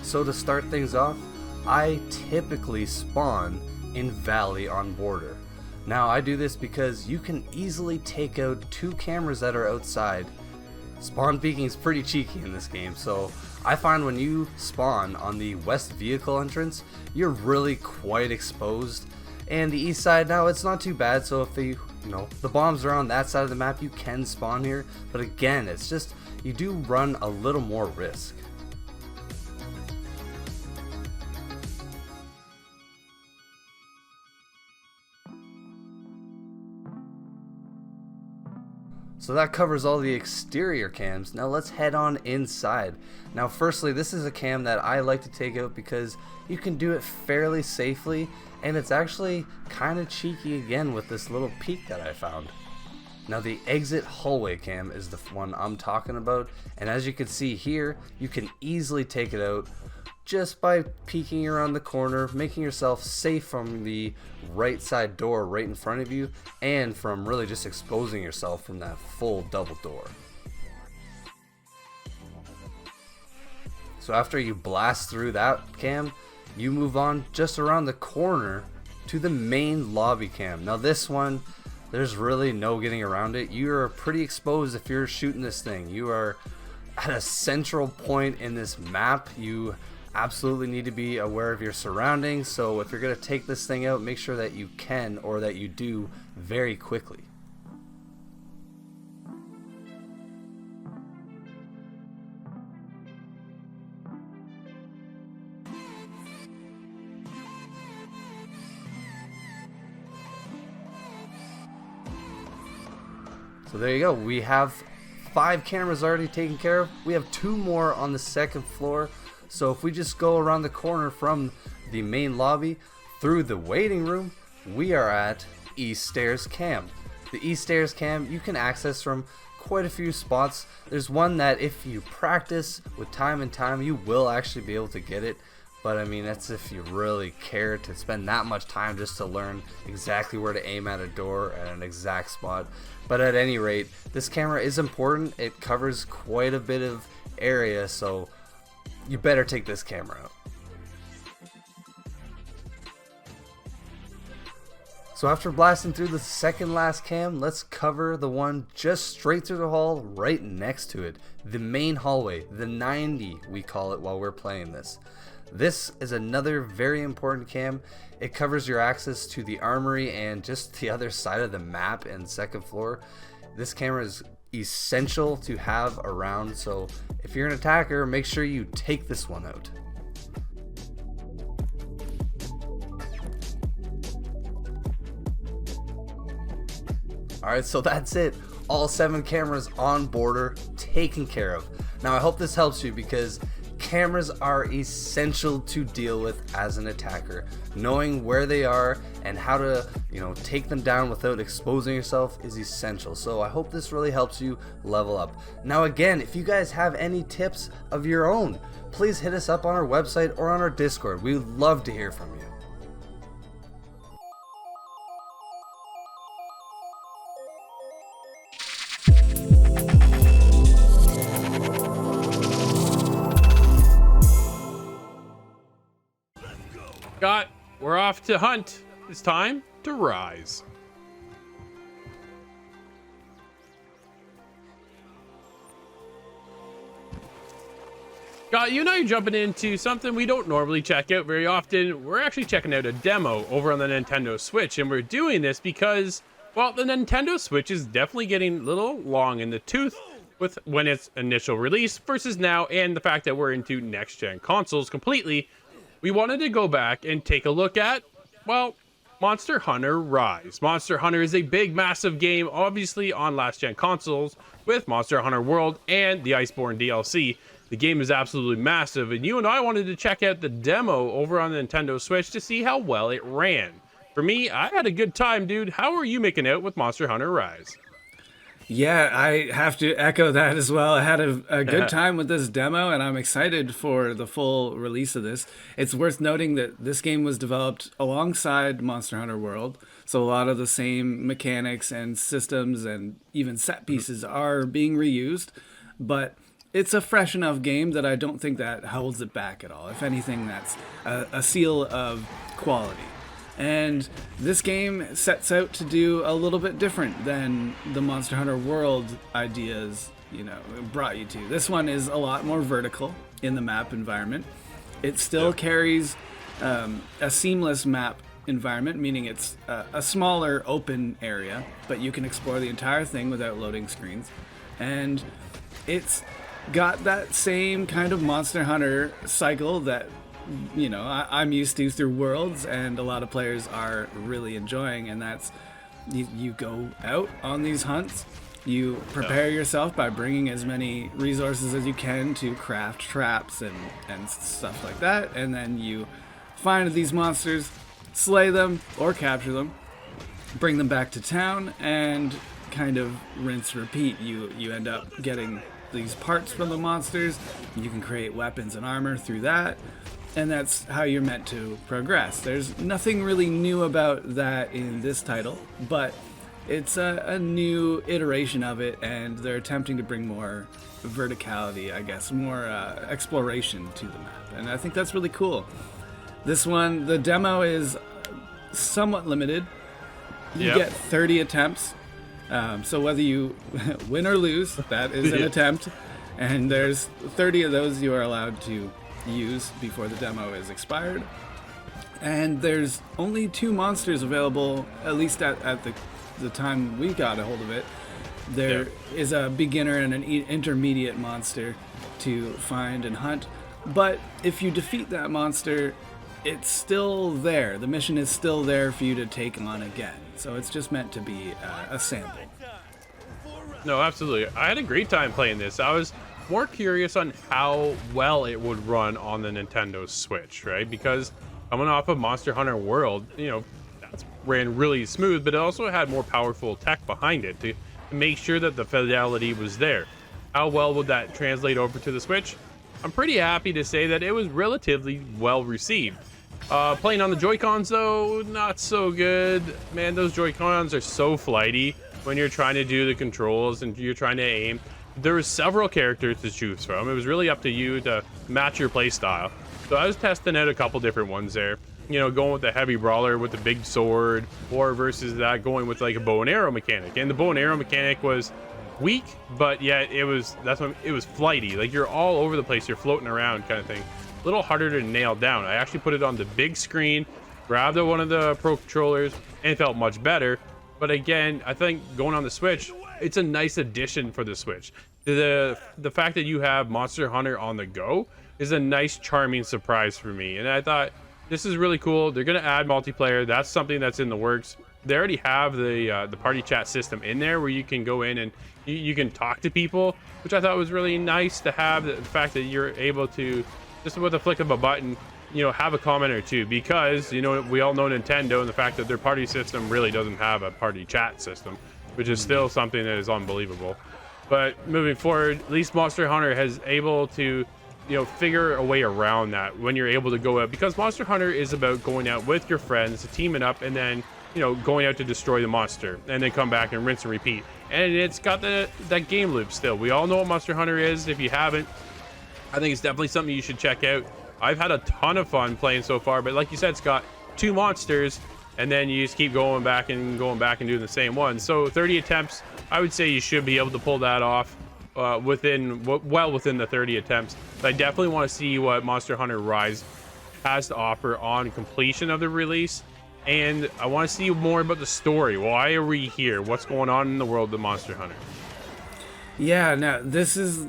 So to start things off, I typically spawn in Valley on Border. Now I do this because you can easily take out 2 cameras that are outside. Spawn peeking is pretty cheeky in this game, so I find when you spawn on the west vehicle entrance, you're really quite exposed. And the east side, now it's not too bad, so if the bombs are on that side of the map, you can spawn here. But again, it's just, you do run a little more risk. So that covers all the exterior cams. Now let's head on inside. Now firstly, this is a cam that I like to take out because you can do it fairly safely, and it's actually kind of cheeky again with this little peek that I found. Now the exit hallway cam is the one I'm talking about, and as you can see here, you can easily take it out just by peeking around the corner, making yourself safe from the right side door right in front of you, and from really just exposing yourself from that full double door. So after you blast through that cam, you move on just around the corner to the main lobby cam. Now this one, there's really no getting around it. You are pretty exposed if you're shooting this thing. You are at a central point in this map. You absolutely need to be aware of your surroundings, so if you're going to take this thing out, make sure that you can, or that you do, very quickly. So there you go, we have 5 cameras already taken care of. We have 2 more on the second floor. So if we just go around the corner from the main lobby through the waiting room, we are at East Stairs Cam. The East Stairs Cam you can access from quite a few spots. There's one that if you practice with time and time, you will actually be able to get it. But I mean, that's if you really care to spend that much time just to learn exactly where to aim at a door at an exact spot. But at any rate, this camera is important. It covers quite a bit of area, so you better take this camera out. So after blasting through the second last cam, let's cover the one just straight through the hall right next to it. The main hallway, the 90 we call it while we're playing this. This is another very important cam. It covers your access to the armory and just the other side of the map and second floor. This camera is essential to have around, so if you're an attacker, make sure you take this one out. Alright, so that's it. All 7 cameras on Border taken care of. Now I hope this helps you because cameras are essential to deal with as an attacker. Knowing where they are and how to, take them down without exposing yourself is essential. So I hope this really helps you level up. Now again, if you guys have any tips of your own, please hit us up on our website or on our Discord. We'd love to hear from you. We're off to hunt. It's time to rise. Scott, you and I are jumping into something we don't normally check out very often. We're actually checking out a demo over on the Nintendo Switch, and we're doing this because, well, the Nintendo Switch is definitely getting a little long in the tooth with when its initial release versus now, and the fact that we're into next-gen consoles completely. We wanted to go back and take a look at, well, Monster Hunter Rise. Monster Hunter is a big, massive game, obviously on last-gen consoles with Monster Hunter World and the Iceborne DLC. The game is absolutely massive, and you and I wanted to check out the demo over on the Nintendo Switch to see how well it ran. For me, I had a good time, dude. How are you making out with Monster Hunter Rise? Yeah, I have to echo that as well. I had a good time with this demo, and I'm excited for the full release of this. It's worth noting that this game was developed alongside Monster Hunter World, so a lot of the same mechanics and systems and even set pieces are being reused, but it's a fresh enough game that I don't think that holds it back at all. If anything, that's a seal of quality. And this game sets out to do a little bit different than the Monster Hunter World ideas, brought you to. This one is a lot more vertical in the map environment. It still carries a seamless map environment, meaning it's a smaller open area, but you can explore the entire thing without loading screens. And it's got that same kind of Monster Hunter cycle that I'm used to through Worlds, and a lot of players are really enjoying, and that's you go out on these hunts, you prepare yourself by bringing as many resources as you can to craft traps and stuff like that, and then you find these monsters, slay them or capture them, bring them back to town, and kind of rinse repeat. You end up getting these parts from the monsters, you can create weapons and armor through that, and that's how you're meant to progress. There's nothing really new about that in this title, but it's a new iteration of it, and they're attempting to bring more verticality, I guess, more exploration to the map, and I think that's really cool. This one, the demo is somewhat limited. You get 30 attempts, so whether you win or lose, that is an attempt, and there's 30 of those you are allowed to use before the demo is expired. And there's only 2 monsters available, at least at the time we got a hold of it. There is a beginner and an intermediate monster to find and hunt, but if you defeat that monster, it's still there. The mission is still there for you to take on again, so it's just meant to be a sample. No, absolutely. I had a great time playing this. I was more curious on how well it would run on the Nintendo Switch, right? Because coming off of Monster Hunter World, that ran really smooth, but it also had more powerful tech behind it to make sure that the fidelity was there. How well would that translate over to the Switch? I'm pretty happy to say that it was relatively well received. Playing on the Joy-Cons, though, not so good. Man, those Joy-Cons are so flighty when you're trying to do the controls and you're trying to aim. There were several characters to choose from. It was really up to you to match your play style. So I was testing out a couple different ones there. Going with the heavy brawler with the big sword, or versus that going with like a bow and arrow mechanic. And the bow and arrow mechanic was weak, but yet it was flighty. Like you're all over the place, you're floating around kind of thing. A little harder to nail down. I actually put it on the big screen, grabbed one of the Pro controllers, and it felt much better. But again, I think going on the Switch, it's a nice addition for the Switch. The fact that you have Monster Hunter on the go is a nice, charming surprise for me. And I thought, this is really cool. They're going to add multiplayer. That's something that's in the works. They already have the party chat system in there where you can go in and you can talk to people, which I thought was really nice to have. The fact that you're able to, just with a flick of a button, have a comment or two, because, we all know Nintendo and the fact that their party system really doesn't have a party chat system, which is still something that is unbelievable. But moving forward, at least Monster Hunter has able to, figure a way around that when you're able to go out, because Monster Hunter is about going out with your friends, teaming up, and then, going out to destroy the monster, and then come back and rinse and repeat. And it's got that game loop still. We all know what Monster Hunter is. If you haven't, I think it's definitely something you should check out. I've had a ton of fun playing so far, but like you said, Scott, 2 monsters, and then you just keep going back and doing the same one. So 30 attempts, I would say you should be able to pull that off. within the 30 attempts. But I definitely want to see what Monster Hunter Rise has to offer on completion of the release, and I want to see more about the story. Why are we here? What's going on in the world of Monster Hunter? Yeah, now this is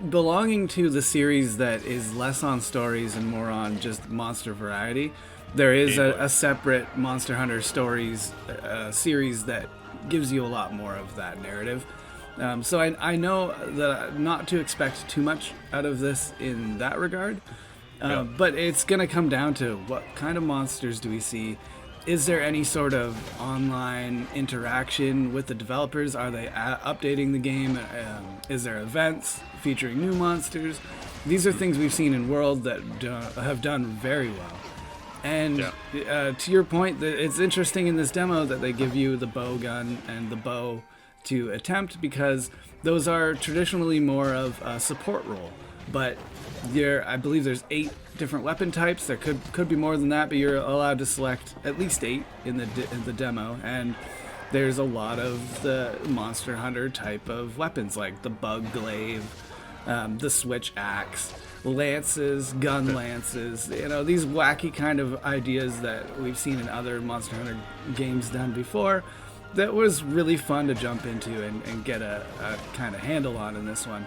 belonging to the series that is less on stories and more on just monster variety. There is a separate Monster Hunter Stories series that gives you a lot more of that narrative. So I know that not to expect too much out of this in that regard, but it's going to come down to what kind of monsters do we see? Is there any sort of online interaction with the developers? Are they updating the game? Is there events featuring new monsters? These are things we've seen in World that have done very well. And to your point, it's interesting in this demo that they give you the bow gun and the bow to attempt, because those are traditionally more of a support role. But I believe there's 8 different weapon types. There could be more than that, but you're allowed to select at least 8 in the demo. And there's a lot of the Monster Hunter type of weapons, like the bug glaive, the switch axe, lances, gun lances, these wacky kind of ideas that we've seen in other Monster Hunter games done before. That was really fun to jump into and get a kind of handle on in this one.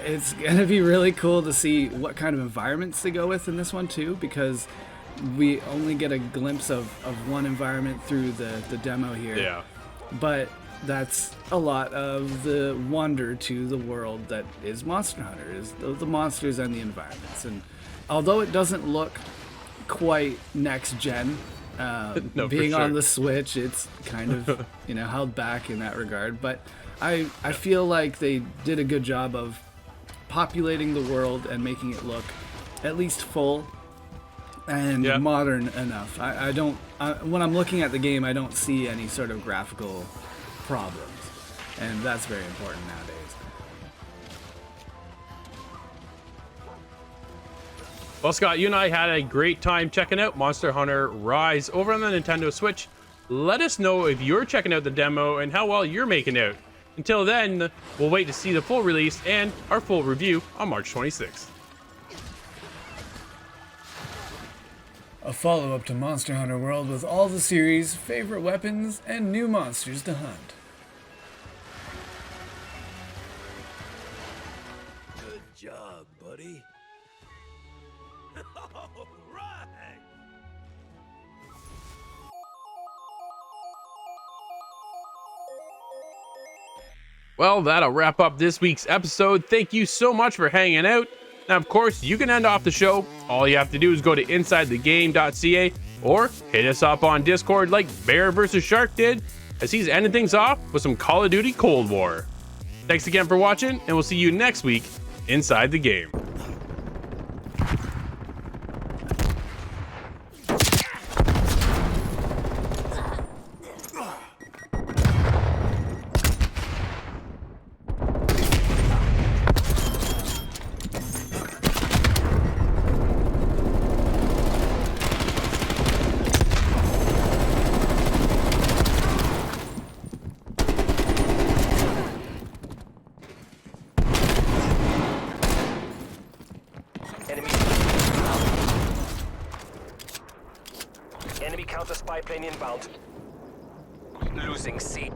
It's going to be really cool to see what kind of environments they go with in this one too, because we only get a glimpse of one environment through the demo here. Yeah. But that's a lot of the wonder to the world that is Monster Hunter, is the monsters and the environments. And although it doesn't look quite next gen, No, being for sure. on the Switch, it's kind of held back in that regard. But I feel like they did a good job of populating the world and making it look at least full and modern enough. I don't when I'm looking at the game, I don't see any sort of graphical problems, and that's very important nowadays. Well, Scott, you and I had a great time checking out Monster Hunter Rise over on the Nintendo Switch. Let us know if you're checking out the demo and how well you're making out. Until then, we'll wait to see the full release and our full review on March 26th. A follow-up to Monster Hunter World with all the series' favorite weapons and new monsters to hunt. Good job, buddy. All right. Well, that'll wrap up this week's episode. Thank you so much for hanging out. Now, of course, you can end off the show. All you have to do is go to insidethegame.ca or hit us up on Discord like BearVsShark did, as he's ending things off with some Call of Duty Cold War. Thanks again for watching, and we'll see you next week inside the game. Enemy counter spy plane inbound. Losing C.